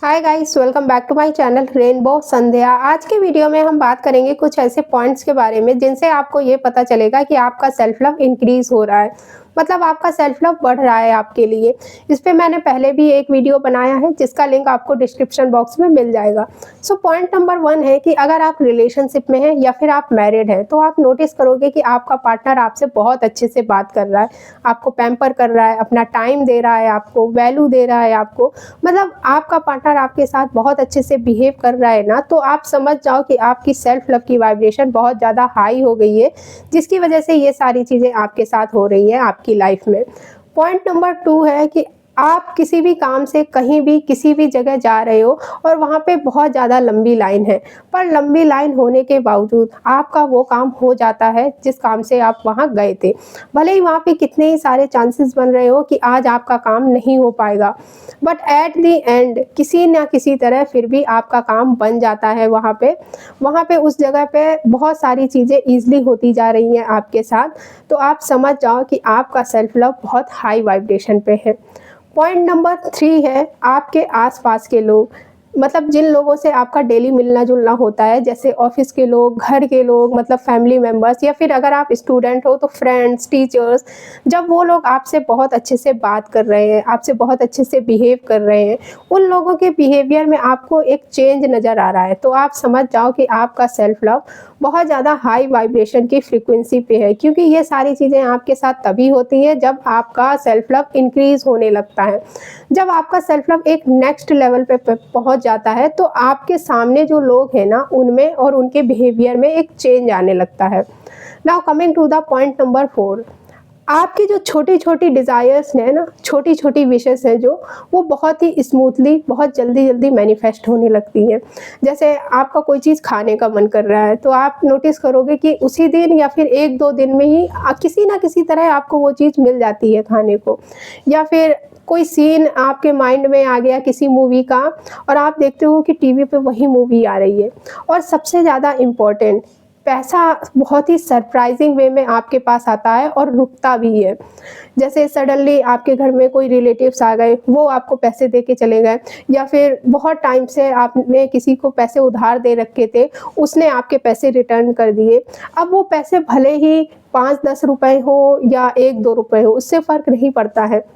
Hi guys, welcome back to my channel rainbow Sandhya. आज के video में हम बात करेंगे कुछ ऐसे पॉइंट्स के बारे में जिनसे आपको ये पता चलेगा कि आपका सेल्फ लव इंक्रीज हो रहा है, मतलब आपका सेल्फ लव बढ़ रहा है आपके लिए। इस पे मैंने पहले भी एक वीडियो बनाया है जिसका लिंक आपको डिस्क्रिप्शन बॉक्स में मिल जाएगा। सो पॉइंट नंबर 1 है कि अगर आप रिलेशनशिप में हैं या फिर आप मैरिड हैं तो आप नोटिस करोगे कि आपका पार्टनर आपसे बहुत अच्छे से बात कर रहा है, आपको पैम्पर कर रहा है, अपना टाइम दे रहा है, आपको वैल्यू दे रहा है, आपको मतलब आपका पार्टनर आपके साथ बहुत अच्छे से बिहेव कर रहा है ना, तो आप समझ जाओ कि आपकी सेल्फ लव की वाइब्रेशन बहुत ज़्यादा हाई हो गई है, जिसकी वजह से ये सारी चीज़ें आपके साथ हो रही हैं आपकी लाइफ में। पॉइंट नंबर 2 है कि आप किसी भी काम से कहीं भी किसी भी जगह जा रहे हो और वहाँ पे बहुत ज़्यादा लंबी लाइन है, पर लंबी लाइन होने के बावजूद आपका वो काम हो जाता है जिस काम से आप वहाँ गए थे। भले ही वहाँ पे कितने ही सारे चांसेस बन रहे हो कि आज आपका काम नहीं हो पाएगा, बट एट द एंड किसी ना किसी तरह फिर भी आपका काम बन जाता है। वहाँ पे उस जगह पे बहुत सारी चीज़ें ईज़िली होती जा रही हैं आपके साथ, तो आप समझ जाओ कि आपका सेल्फ लव बहुत हाई वाइब्रेशन पे है। पॉइंट नंबर 3 है आपके आसपास के लोग, मतलब जिन लोगों से आपका डेली मिलना जुलना होता है, जैसे ऑफिस के लोग, घर के लोग, मतलब फैमिली मेम्बर्स, या फिर अगर आप स्टूडेंट हो तो फ्रेंड्स, टीचर्स। जब वो लोग आपसे बहुत अच्छे से बात कर रहे हैं, आपसे बहुत अच्छे से बिहेव कर रहे हैं, उन लोगों के बिहेवियर में आपको एक चेंज नज़र आ रहा है, तो आप समझ जाओ कि आपका सेल्फ लव बहुत ज़्यादा हाई वाइब्रेशन की फ्रीक्वेंसी पे है, क्योंकि ये सारी चीज़ें आपके साथ तभी होती हैं जब आपका सेल्फ लव इंक्रीज होने लगता है। जब आपका सेल्फ लव एक नेक्स्ट लेवल पे पहुंच जाता है तो आपके सामने जो लोग हैं ना, उनमें और उनके बिहेवियर में एक चेंज आने लगता है। Now coming to the point number 4, आपकी जो छोटी-छोटी डिज़ायर्स हैं ना, छोटी-छोटी विशेस हैं जो, वो बहुत ही स्मूथली, बहुत जल्दी-जल्दी मैनिफेस्ट होने लगती हैं। जैसे आपका कोई चीज़ खाने का मन कर रहा है, तो आप नोटिस करोगे कि उसी दिन या फिर 1-2 दिन में ही किसी न किसी तरह आपको वो चीज़ मिल जाती है खाने को। या फिर कोई सीन आपके माइंड में आ गया किसी मूवी का और आप देखते हो कि टीवी पे वही मूवी आ रही है। और सबसे ज़्यादा इम्पोर्टेंट, पैसा बहुत ही सरप्राइजिंग वे में आपके पास आता है और रुकता भी है। जैसे सडनली आपके घर में कोई रिलेटिव्स आ गए, वो आपको पैसे दे के चले गए, या फिर बहुत टाइम से आपने किसी को पैसे उधार दे रखे थे, उसने आपके पैसे रिटर्न कर दिए। अब वो पैसे भले ही 5-10 रुपए हो या 1-2 रुपए हो, उससे फ़र्क नहीं पड़ता है।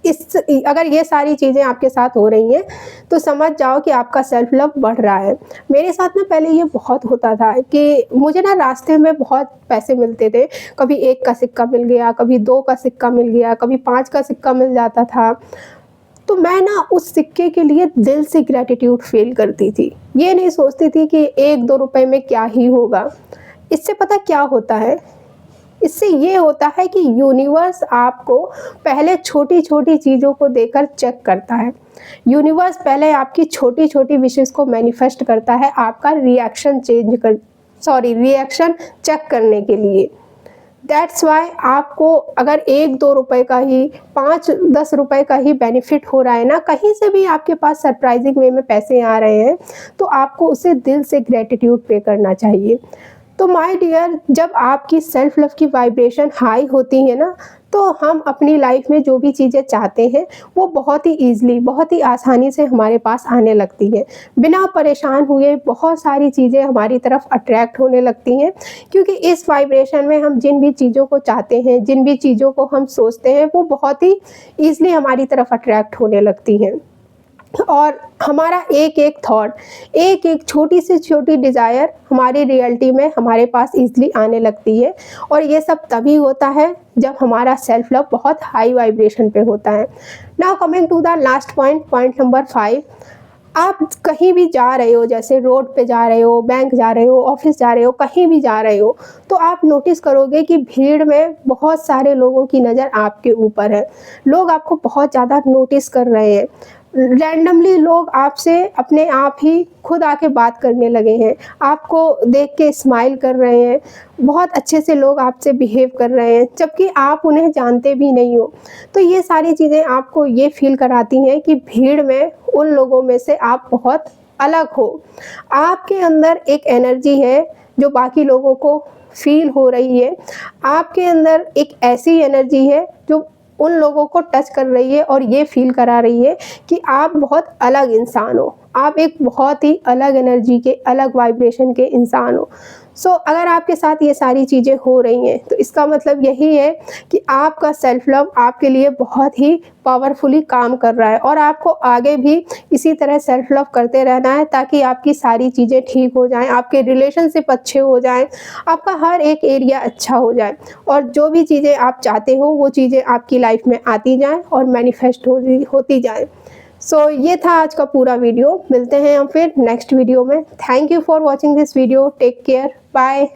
अगर ये सारी चीज़ें आपके साथ हो रही हैं तो समझ जाओ कि आपका सेल्फ लव बढ़ रहा है। मेरे साथ ना पहले ये बहुत होता था कि मुझे ना रास्ते में बहुत पैसे मिलते थे, कभी 1 का सिक्का मिल गया, कभी 2 का सिक्का मिल गया, कभी 5 का सिक्का मिल जाता था। तो मैं ना उस सिक्के के लिए दिल से ग्रैटिट्यूड फ़ील करती थी। ये नहीं सोचती थी कि 1-2 रुपए में क्या ही होगा। इससे पता क्या होता है? इससे ये होता है कि यूनिवर्स आपको पहले छोटी-छोटी चीज़ों को देकर चेक करता है। यूनिवर्स पहले आपकी छोटी-छोटी विशेज़ को मैनिफेस्ट करता है आपका रिएक्शन चेक करने के लिए। दैट्स व्हाई आपको अगर 1-2 रुपए का ही, 5-10 रुपए का ही बेनिफिट हो रहा है ना, कहीं से भी आपके पास सरप्राइजिंग वे में पैसे आ रहे हैं, तो आपको उसे दिल से ग्रैटिट्यूड पे करना चाहिए। तो माय डियर, जब आपकी सेल्फ लव की वाइब्रेशन हाई होती है ना, तो हम अपनी लाइफ में जो भी चीज़ें चाहते हैं वो बहुत ही ईज़िली, बहुत ही आसानी से हमारे पास आने लगती हैं। बिना परेशान हुए बहुत सारी चीज़ें हमारी तरफ अट्रैक्ट होने लगती हैं, क्योंकि इस वाइब्रेशन में हम जिन भी चीज़ों को चाहते हैं, जिन भी चीज़ों को हम सोचते हैं, वो बहुत ही ईज़िली हमारी तरफ अट्रैक्ट होने लगती हैं। और हमारा एक-एक थॉट, एक-एक छोटी से छोटी डिज़ायर हमारी रियलिटी में हमारे पास ईज़िली आने लगती है, और ये सब तभी होता है जब हमारा सेल्फ लव बहुत हाई वाइब्रेशन पे होता है। Now coming to the last point, point number 5, आप कहीं भी जा रहे हो, जैसे रोड पे जा रहे हो, बैंक जा रहे हो, ऑफिस जा रहे हो, कहीं भी जा रहे हो, तो आप नोटिस करोगे कि भीड़ में बहुत सारे लोगों की नज़र आपके ऊपर है। लोग आपको बहुत ज़्यादा नोटिस कर रहे हैं। रैंडमली लोग आपसे अपने आप ही खुद आके बात करने लगे हैं, आपको देख के स्माइल कर रहे हैं, बहुत अच्छे से लोग आपसे बिहेव कर रहे हैं, जबकि आप उन्हें जानते भी नहीं हो। तो ये सारी चीज़ें आपको ये फ़ील कराती हैं कि भीड़ में उन लोगों में से आप बहुत अलग हो। आपके अंदर एक एनर्जी है जो बाकी लोगों को फ़ील हो रही है। आपके अंदर एक ऐसी एनर्जी है जो उन लोगों को टच कर रही है और ये फ़ील करा रही है कि आप बहुत अलग इंसान हो। आप एक बहुत ही अलग एनर्जी के, अलग वाइब्रेशन के इंसान हो। सो अगर आपके साथ ये सारी चीज़ें हो रही हैं, तो इसका मतलब यही है कि आपका सेल्फ लव आपके लिए बहुत ही पावरफुली काम कर रहा है और आपको आगे भी इसी तरह सेल्फ लव करते रहना है ताकि आपकी सारी चीज़ें ठीक हो जाएँ, आपके रिलेशनशिप अच्छे हो जाएँ, आपका हर एक एरिया अच्छा हो जाए और जो भी चीज़ें आप चाहते हो, वो चीज़ें आपकी लाइफ में आती जाएँ और मैनिफेस्ट होती जाएँ। सो ये था आज का पूरा वीडियो। मिलते हैं हम फिर नेक्स्ट वीडियो में। Thank you for watching this video. Take care. Bye.